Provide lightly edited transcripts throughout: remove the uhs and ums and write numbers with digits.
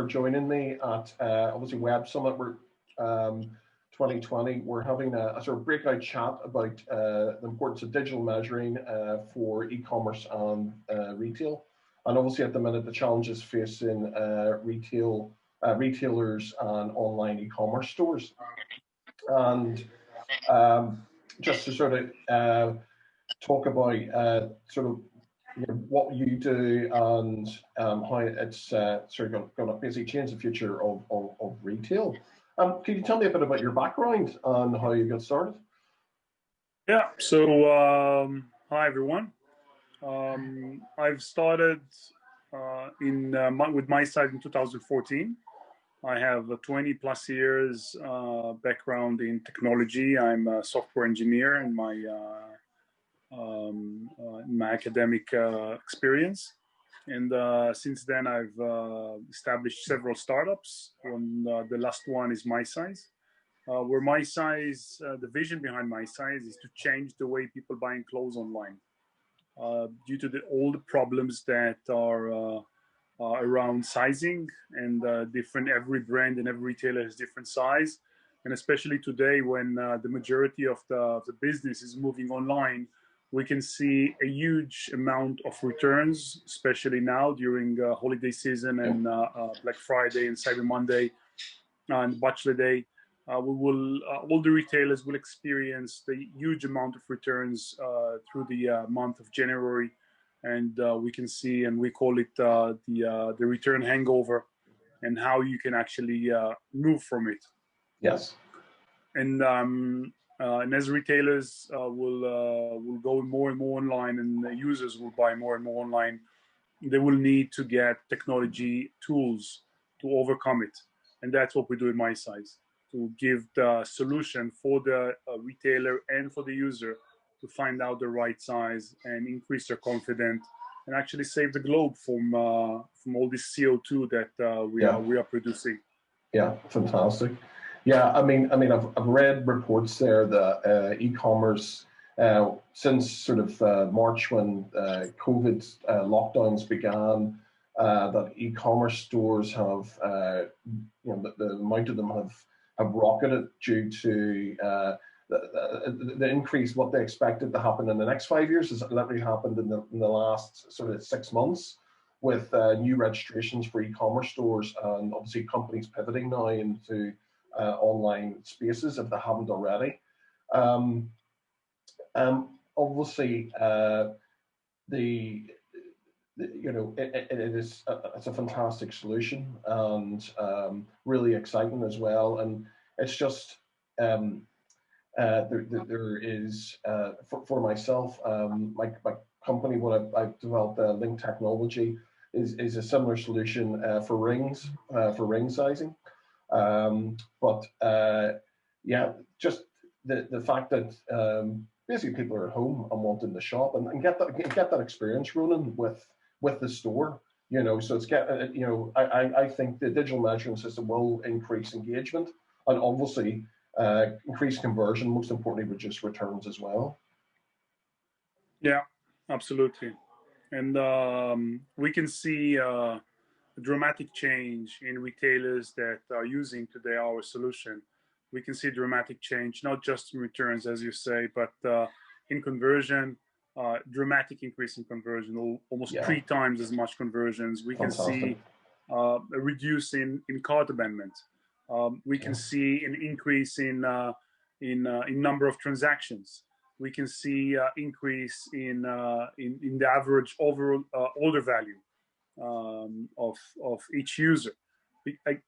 joining me at obviously Web Summit 2020. We're having a sort of breakout chat about the importance of digital measuring for e-commerce and retail. And obviously at the minute, the challenges facing retailers and online e-commerce stores. And just to sort of talk about sort of what you do and how it's sort of going to basically change the future of retail. Can you tell me a bit about your background and how you got started? Yeah, so hi everyone. I've started with MySizeID in 2014. I have 20 plus years background in technology. I'm a software engineer in my academic experience. And since then, I've established several startups. The last one is MySize, where MySize, the vision behind MySize is to change the way people buying clothes online. Due to all the problems that are around sizing and every brand and every retailer has different size. And especially today when the majority of the business is moving online, we can see a huge amount of returns, especially now during holiday season and Black Friday and Cyber Monday and Bachelor Day. All the retailers will experience the huge amount of returns through the month of January. And we can see, and we call it the return hangover, and how you can actually move from it. Yes. And as retailers will go more and more online, and the users will buy more and more online, they will need to get technology tools to overcome it. And that's what we do in MySize, to give the solution for the retailer and for the user to find out the right size and increase their confidence and actually save the globe from all this CO2 that we are producing. Yeah, fantastic. Yeah, I mean, I've read reports there that e-commerce since sort of March when COVID lockdowns began, that e-commerce stores have, the amount of them have rocketed due to the increase. What they expected to happen in the next 5 years has literally happened in the last sort of 6 months, with new registrations for e-commerce stores, and obviously companies pivoting now into online spaces if they haven't already. Obviously, it's a fantastic solution and really exciting as well. And it's just there is for myself, my company, what I've developed, Link Technology, is a similar solution for rings, for ring sizing. Yeah, just the fact that basically people are at home and wanting to shop and get that experience, Ronen, with the store. So it's I think the digital measuring system will increase engagement and obviously increase conversion, most importantly reduce returns as well. Yeah, absolutely. And we can see a dramatic change in retailers that are using today our solution. We can see dramatic change, not just in returns, as you say, but in conversion, dramatic increase in conversion, almost 3 times as much conversions. We can see a reduce in cart abandonment. We can see an increase in number of transactions. We can see increase in the average overall order value of each user.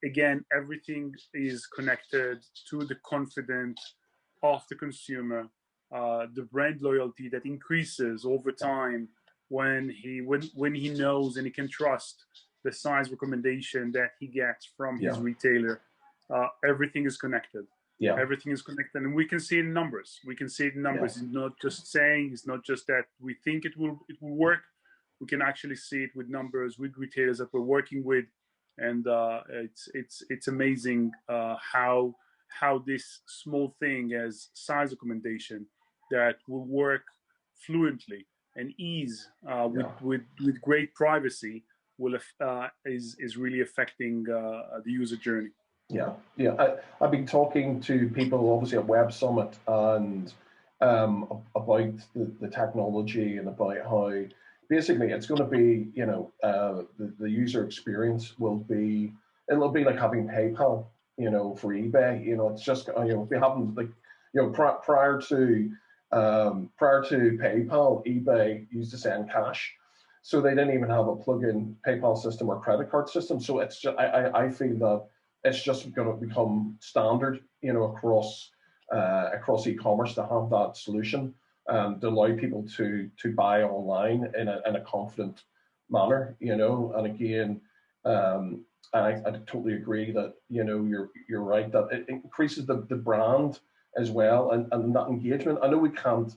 Again, everything is connected to the confidence of the consumer, the brand loyalty that increases over time when he knows and he can trust the size recommendation that he gets from his retailer. Everything is connected. Yeah, everything is connected, and we can see it in numbers. We can see it in numbers. It's not just saying. It's not just that we think it will work. We can actually see it with numbers, with retailers that we're working with, and it's amazing how this small thing as size recommendation that will work fluently and ease with great privacy is really affecting the user journey. Yeah, yeah. I've been talking to people, obviously, at Web Summit, and about the technology and about how basically it's going to be, the user experience it'll be like having PayPal, for eBay. It's just, we haven't, like, prior to PayPal, eBay used to send cash. So they didn't even have a plug-in PayPal system or credit card system. So it's just, I feel that it's just going to become standard, across e-commerce to have that solution, to allow people to buy online in a confident manner, And again, I totally agree that you're right that it increases the brand as well, and that engagement. I know we can't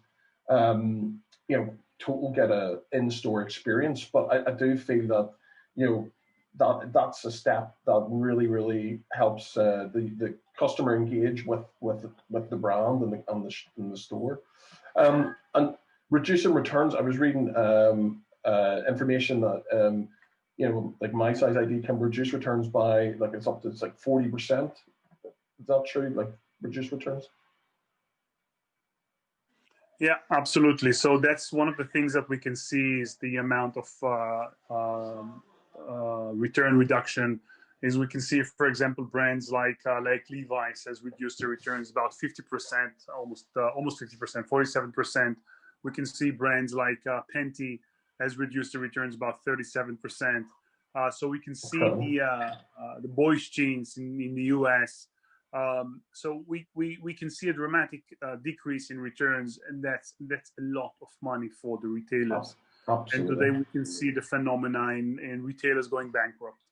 total get a in-store experience, but I do feel that that's a step that really helps the customer engage with the brand and the store, and reducing returns. I was reading information that like MySizeID can reduce returns by, like, it's up to 40%. Is that true? Like, reduce returns? Yeah, absolutely. So that's one of the things that we can see is the amount of return reduction. Is we can see, for example, brands like Levi's has reduced their returns about 50%, almost 50%, 47%. We can see brands like Penti has reduced the returns about 37%. So we can see the boys jeans in the US. So we can see a dramatic decrease in returns, and that's a lot of money for the retailers. Absolutely. And today we can see the phenomenon in retailers going bankrupt,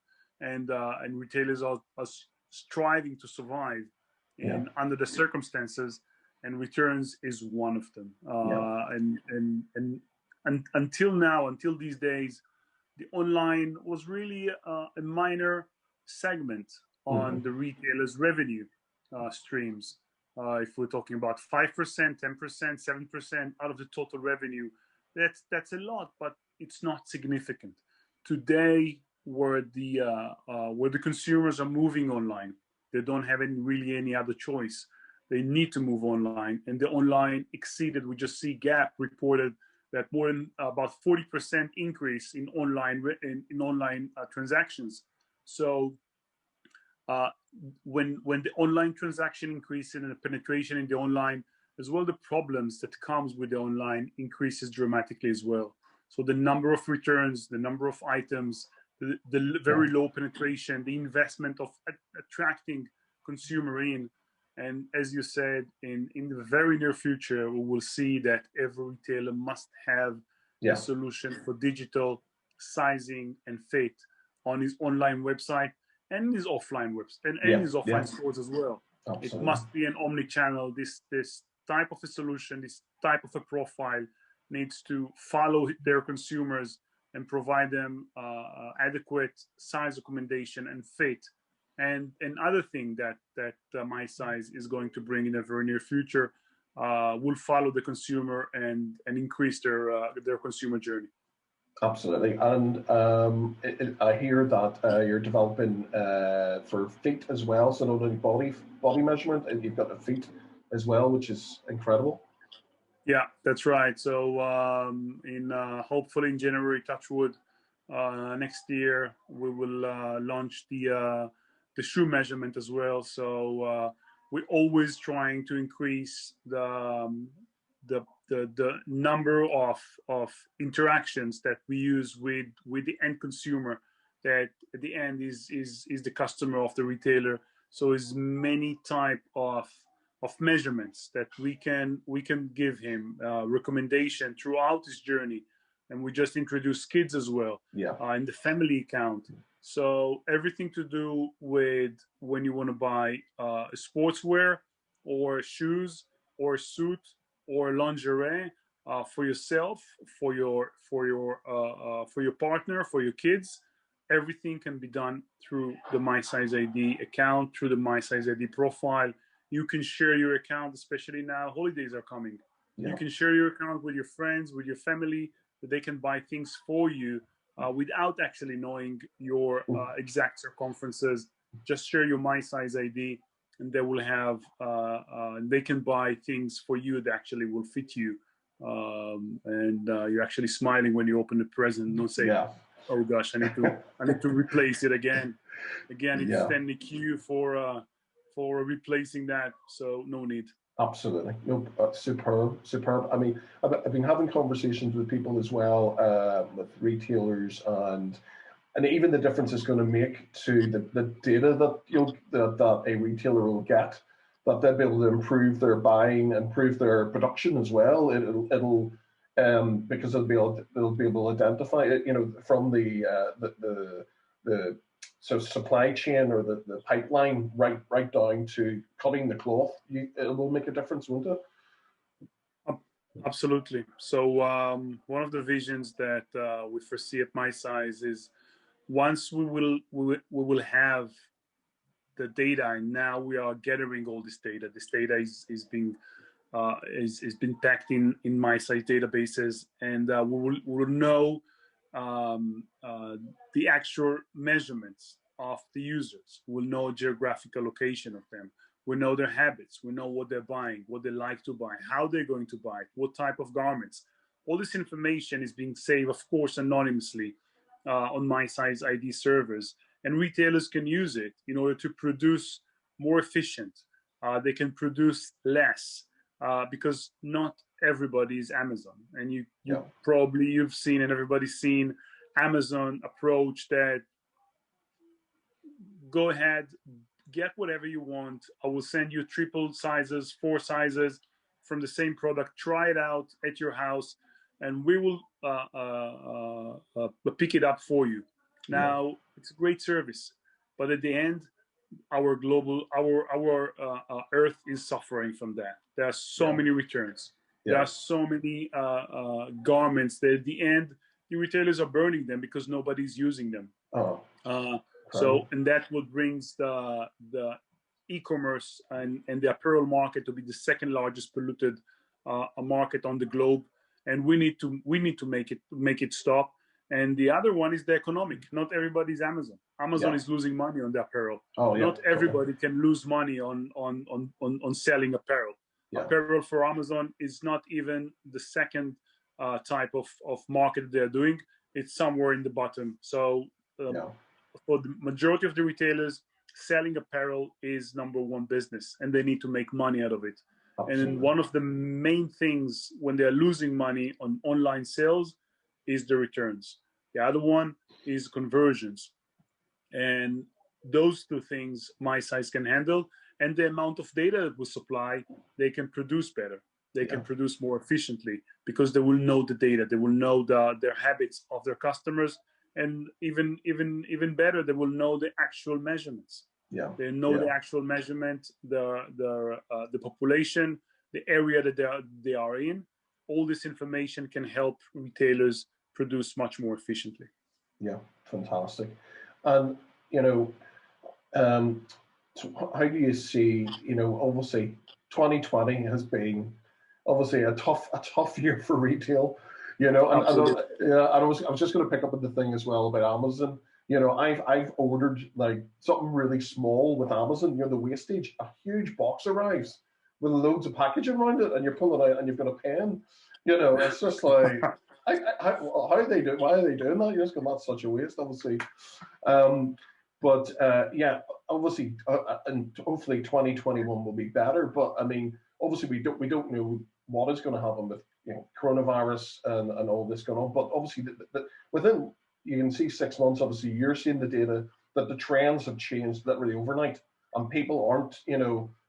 and retailers are striving to survive under the circumstances, and returns is one of them. And until these days, the online was really a minor segment on the retailers' revenue streams. If we're talking about 5%, 10%, 7% out of the total revenue, that's a lot, but it's not significant. Today, where the consumers are moving online, they don't have any other choice. They need to move online, and the online exceeded. We just see Gap reported that more than about 40% increase in online transactions. So when the online transaction increases and the penetration in the online, as well, the problems that comes with the online increases dramatically as well. So the number of returns, the number of items, the very low penetration, the investment of attracting consumer in. And as you said, in the very near future, we will see that every retailer must have a solution for digital sizing and fit on his online website and his offline website and his offline stores as well. Absolutely. It must be an omni-channel. This type of a solution, this type of a profile needs to follow their consumers and provide them adequate size recommendation and fit. And another thing that MySize is going to bring in the very near future will follow the consumer and increase their consumer journey. Absolutely. And I hear that you're developing for feet as well, so not only body measurement, and you've got the feet as well, which is incredible. Yeah, that's right. So hopefully in January, touch wood, next year we will launch the shoe measurement as well. So we're always trying to increase the number of interactions that we use with the end consumer, that at the end is the customer of the retailer. So as many type of measurements that we can give him recommendation throughout his journey. And we just introduced kids as well in the family account. So everything to do with when you want to buy sportswear or shoes or suit or lingerie for yourself, for your partner, for your kids, everything can be done through the MySizeID account, through the MySizeID profile. You can share your account, especially now holidays are coming. You can share your account with your friends, with your family, that they can buy things for you without actually knowing your exact circumferences. Just share your MySizeID, and they will have, they can buy things for you that actually will fit you. And you're actually smiling when you open the present. Don't say, "Oh gosh, I need to replace it again." It's then the queue for replacing that. So no need. Absolutely, no, superb. I mean, I've been having conversations with people as well, with retailers, and even the difference it's going to make to the data that a retailer will get, that they'll be able to improve their buying, improve their production as well. It'll because they'll be able to identify it, from the supply chain or the pipeline right down to cutting the cloth. It will make a difference, won't it? Absolutely. So one of the visions that we foresee at MySize is, once we will have the data, and now we are gathering all this data. This data is being packed in MySize databases, and we will know the actual measurements of the users. We'll know geographical location of them. We know their habits. We know what they're buying, what they like to buy, how they're going to buy it, what type of garments. All this information is being saved, of course, anonymously on MySizeID servers, and retailers can use it in order to produce more efficient. They can produce less because not everybody is Amazon, and you've seen, and everybody's seen, Amazon approach that: go ahead, get whatever you want. I will send you 3 sizes, 4 sizes from the same product. Try it out at your house, and we will pick it up for you. Now, it's a great service, but at the end, our Earth is suffering from that. There are so many returns. There are so many garments that at the end, the retailers are burning them because nobody's using them. So, and that what brings the e-commerce and the apparel market to be the second largest polluted market on the globe. And we need to make it stop. And the other one is the economic. Not everybody's Amazon. Amazon is losing money on the apparel. Not everybody can lose money on selling apparel. Apparel for Amazon is not even the second type of market they're doing. It's somewhere in the bottom. So for the majority of the retailers, selling apparel is #1 business, and they need to make money out of it. Absolutely. And one of the main things when they're losing money on online sales is the returns. The other one is conversions. And those two things MySize can handle, and the amount of data that we supply, they can produce better. They can produce more efficiently because they will know the data. They will know their habits of their customers, and even better, they will know the actual measurements. They know the actual measurement, the population, the area that they are in. All this information can help retailers produce much more efficiently. Yeah, fantastic. And how do you see? Obviously, 2020 has been obviously a tough year for retail. And I was just going to pick up on the thing as well about Amazon. I've ordered like something really small with Amazon. The wastage, a huge box arrives with loads of packaging around it, and you're pulling it out and you've got a pen. It's just like, how are they doing? Why are they doing that? You're just going, that's such a waste, obviously. Obviously, and hopefully 2021 will be better. But I mean, obviously we don't know what is going to happen with coronavirus and all this going on. But obviously, within, you can see 6 months. Obviously, you're seeing the data that the trends have changed literally overnight, and people aren't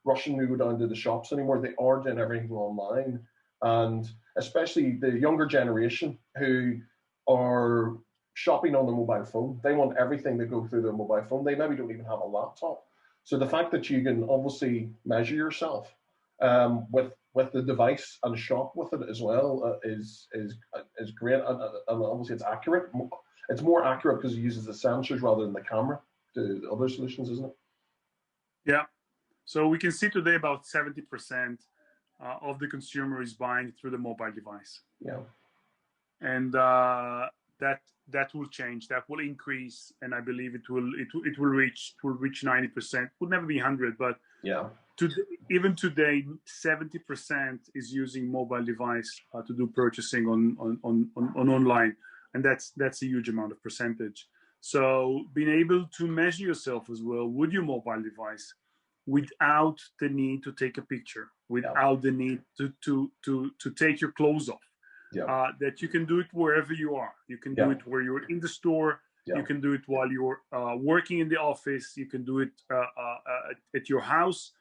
rushing to go down to the shops anymore. They are doing everything online, and especially the younger generation who are shopping on the mobile phone. They want everything to go through their mobile phone. They maybe don't even have a laptop. So the fact that you can obviously measure yourself with the device and shop with it as well is great, and obviously it's accurate. It's more accurate because it uses the sensors rather than the camera to other solutions, isn't it? Yeah. So we can see today about 70% of the consumer is buying through the mobile device. Yeah. And that will change, that will increase, and I believe it will reach 90%. Would never be 100, but yeah, even today, 70% is using mobile device to do purchasing on online, and that's a huge amount of percentage. So being able to measure yourself as well with your mobile device, without the need to take a picture, without the need to take your clothes off. That you can do it wherever you are. You can do it where you're in the store. You can do it while you're working in the office. You can do it at your house.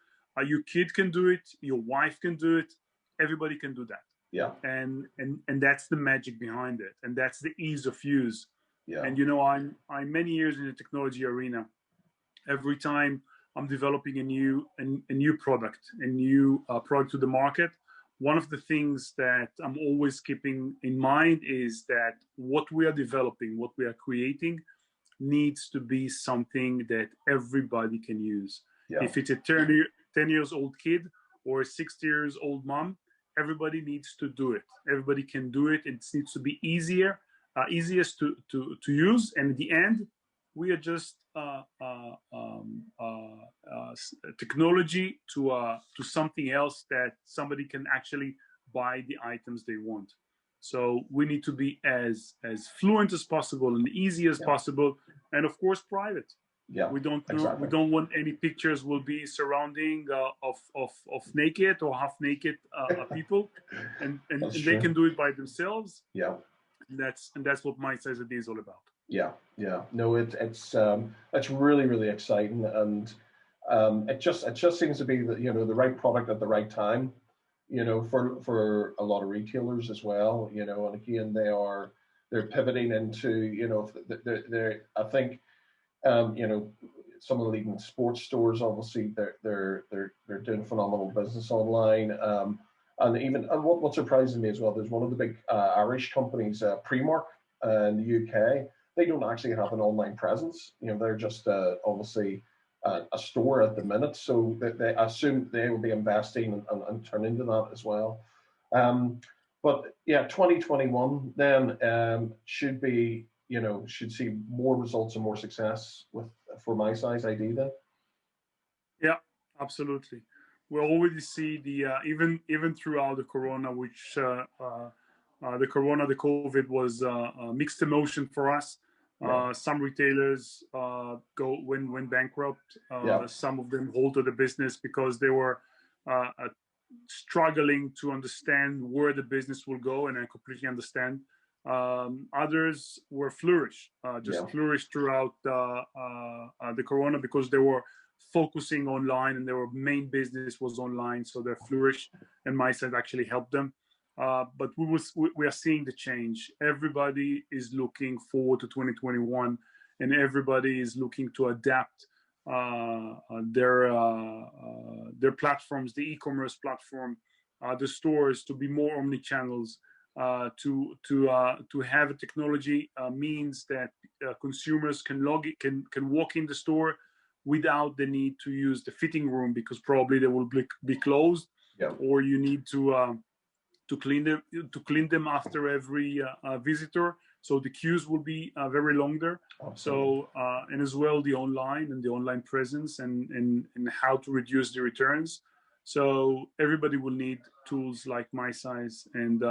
Your kid can do it. Your wife can do it. Everybody can do that. Yeah. And that's the magic behind it. And that's the ease of use. Yeah. And I'm many years in the technology arena. Every time I'm developing a new product, a new product to the market, one of the things that I'm always keeping in mind is that what we are developing, what we are creating, needs to be something that everybody can use. Yeah. If it's a 10 years old kid or a 60 years old mom, everybody needs to do it. Everybody can do it. It needs to be easiest to use. And at the end, we are just technology to something else that somebody can actually buy the items they want. So we need to be as fluent as possible and easy as possible, and of course private. Yeah, we don't exactly. We don't want any pictures will be surrounding of naked or half naked people, and they can do it by themselves. Yeah, and that's what MySizeID is all about. Yeah, yeah. No, it's really, really exciting, and it just seems to be the right product at the right time, for a lot of retailers as well, and again they're pivoting into they're I think some of the leading sports stores, obviously they're doing phenomenal business online, and what surprises me as well, there's one of the big Irish companies, Primark, in the UK. They don't actually have an online presence. They're just obviously a store at the minute. So they assume they will be investing and turn into that as well. But yeah, 2021 then should see more results and more success for MySizeID then. Yeah, absolutely. We already see the even throughout the Corona, which the COVID was mixed emotion for us. Some retailers went bankrupt. Some of them halted the business because they were struggling to understand where the business will go, and I completely understand. Others were flourished throughout the Corona because they were focusing online and their main business was online, so they flourished, and MySize actually helped them. But we are seeing the change. Everybody is looking forward to 2021, and everybody is looking to adapt their platforms, the e-commerce platform, the stores to be more omni-channels. To have a technology means that consumers can walk in the store without the need to use the fitting room because probably they will be closed, or you need to clean them after every visitor. So the queues will be very longer. Absolutely. So and as well the online presence and how to reduce the returns. So everybody will need tools like MySize, and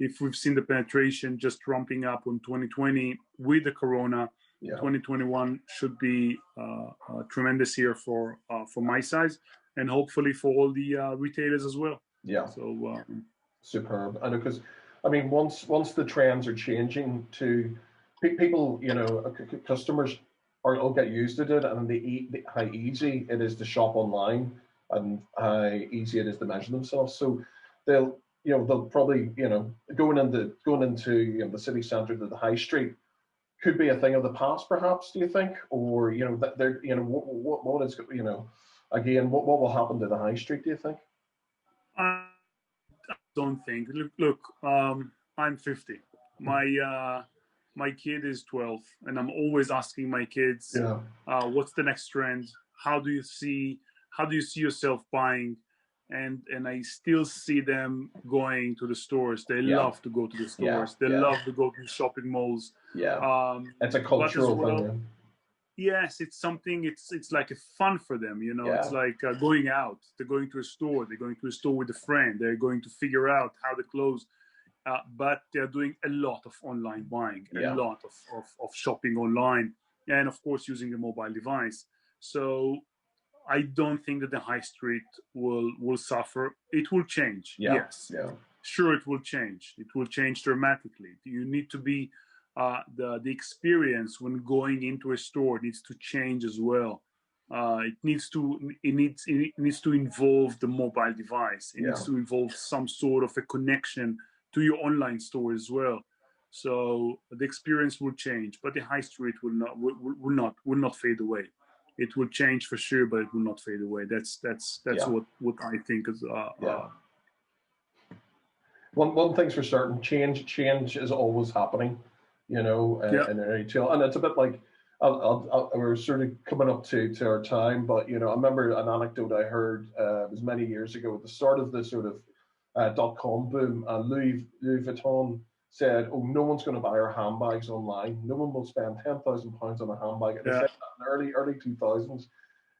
if we've seen the penetration just ramping up in 2020 with the Corona, 2021 should be a tremendous year for MySize, and hopefully for all the retailers as well. Yeah. So superb. And because once the trends are changing to people, customers will get used to it, and how easy it is to shop online and how easy it is to measure themselves. So they'll probably, going into the city centre to the high street could be a thing of the past, perhaps. Do you think, or that they're, what is, again, what will happen to the high street? Do you think? I don't think. Look, I'm 50. My kid is 12, and I'm always asking my kids, what's the next trend? How do you see yourself buying? and I still see them going to the stores. They love to go to the stores. They love to go to shopping malls. It's a cultural thing. Yes, it's something. It's like a fun for them. It's like going out. They're going to a store. They're going to a store with a friend. They're going to figure out how the clothes. But they're doing a lot of online buying, a lot of shopping online, and of course using a mobile device. So I don't think that the high street will suffer. It will change. Yes. Sure, it will change. It will change dramatically. You need to be the experience when going into a store needs to change as well. It needs to involve the mobile device. It needs to involve some sort of a connection to your online store as well. So the experience will change, but the high street will not fade away. It will change for sure, but it will not fade away. That's what I think is. One thing's for certain: change is always happening. In retail, and it's a bit like we're sort of coming up to our time. But I remember an anecdote I heard it was many years ago at the start of the sort of .com boom, and Louis Vuitton said, "Oh, no one's going to buy our handbags online. No one will spend £10,000 on a handbag." And they said that in the early 2000s.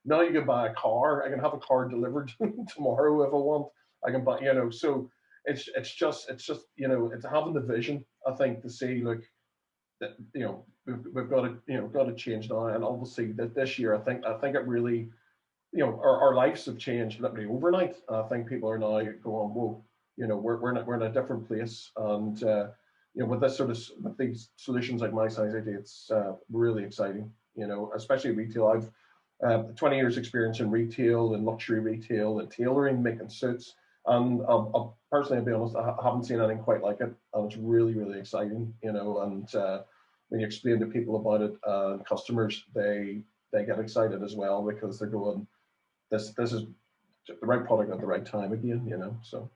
Now you can buy a car. I can have a car delivered tomorrow if I want. I can buy, So it's just it's having the vision. I think to see, look, that we've got to change now. And obviously this year, I think it really, our lives have changed literally overnight. I think people are now going, whoa, we're in a different place, and with these solutions like MySizeID, it's really exciting. Especially retail. I've 20 years experience in retail and luxury retail and tailoring, making suits, and I'll be honest, I haven't seen anything quite like it, and it's really, really exciting. And when you explain to people about it, customers, they get excited as well, because they're going, this is the right product at the right time again. So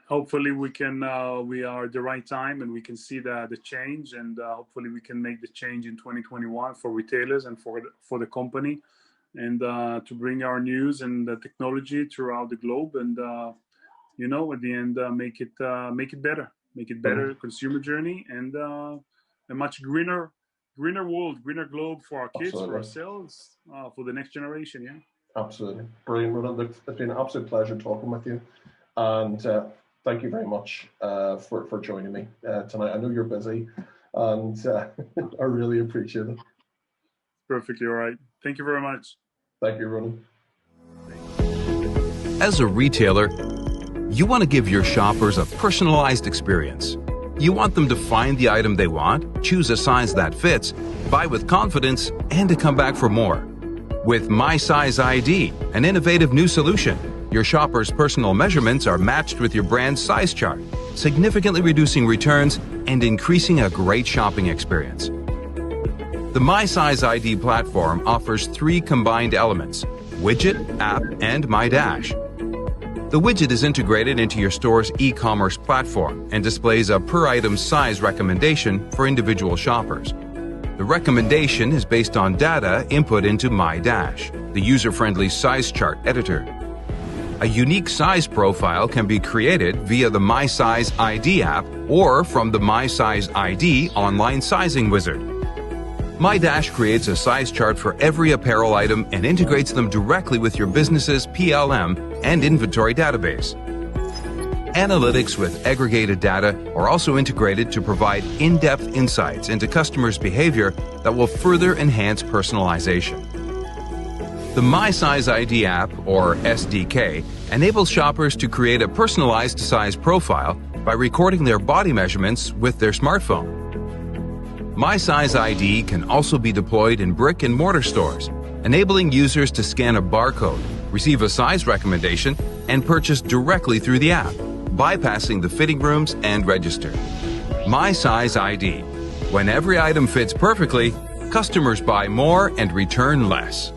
hopefully we are at the right time, and we can see the change, and hopefully we can make the change in 2021 for retailers and for the company, and to bring our news and the technology throughout the globe, and at the end make it better consumer journey, and a much greener world, greener globe for our kids, for ourselves, for the next generation. Absolutely. Brilliant, Ronen. It's been an absolute pleasure talking with you, and thank you very much for joining me tonight. I know you're busy, and I really appreciate it. Perfectly all right. Thank you very much. Thank you, Ronen. As a retailer, you want to give your shoppers a personalized experience. You want them to find the item they want, choose a size that fits, buy with confidence, and to come back for more. With MySizeID, an innovative new solution, your shopper's personal measurements are matched with your brand's size chart, significantly reducing returns and increasing a great shopping experience. The MySizeID platform offers 3 combined elements: widget, app, and MyDash. The widget is integrated into your store's e-commerce platform and displays a per-item size recommendation for individual shoppers. The recommendation is based on data input into MyDash, the user-friendly size chart editor. A unique size profile can be created via the MySizeID app or from the MySizeID online sizing wizard. MyDash creates a size chart for every apparel item and integrates them directly with your business's PLM and inventory database. Analytics with aggregated data are also integrated to provide in-depth insights into customers' behavior that will further enhance personalization. The MySizeID app, or SDK, enables shoppers to create a personalized size profile by recording their body measurements with their smartphone. MySizeID can also be deployed in brick-and-mortar stores, enabling users to scan a barcode, receive a size recommendation, and purchase directly through the app, bypassing the fitting rooms and register. MySizeID. When every item fits perfectly, customers buy more and return less.